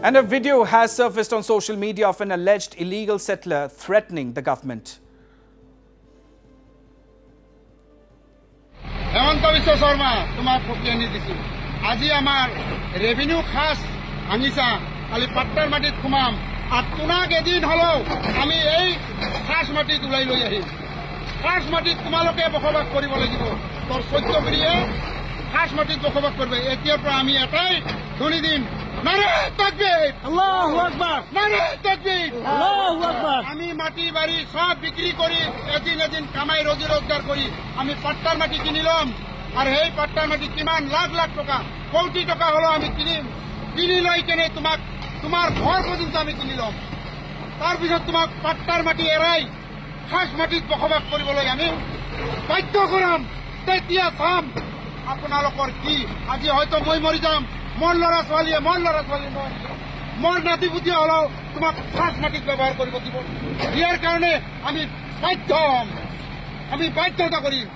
And a video has surfaced on social media of an alleged illegal settler threatening the government. Hemant विश्व शर्मा तुम्हार फकियानी दिसु আজি আমার revenue খাস আনিছা খালি পাট্টার মাটিত খুমাম আর তোমাক এদিন হলো আমি এই খাস মাটিত উলাই লৈ আহিম খাস মাটিত তোমালোকে বসবাস কৰিব লাগিব তোৰ সত্যগুৰিয়ে খাস মাটিত বসবাস কৰবে এতিয়াৰ পৰা আমি এটাই ধ্বনি দিম নারে তাকবীর আল্লাহু আকবার নারে তাকবীর আল্লাহু আকবার আমি মাটি বাড়ি সব বিক্রি করি এদিন কামাই রোজি রোজগার করি আমি পাট্টার মাটি কিনিলাম আর এই পাট্টার মাটি কিমান লাখ লাখ টাকা কোটি টাকা হলো আমি কিনি লই কেনে তোমার ঘর পর্যন্ত আমি কিনিলাম তারপিছত তোমাক পাট্টার মাটি এৰাই খাস মাটিত বসবাস কৰিবলৈ আমি বাধ্য কৰাম তেতিয়া চাম আপোনালোকৰ কি আজি হয়তো মই মৰি যাম মোৰ ল'ৰা ছোৱালীয়ে মোৰ নাতি পুতিয়া হলেও তোমাক খাস মাটিত ব্যৱহাৰ কৰিব দিব ইয়াৰ কাৰণে আমি বাধ্যতা কৰিম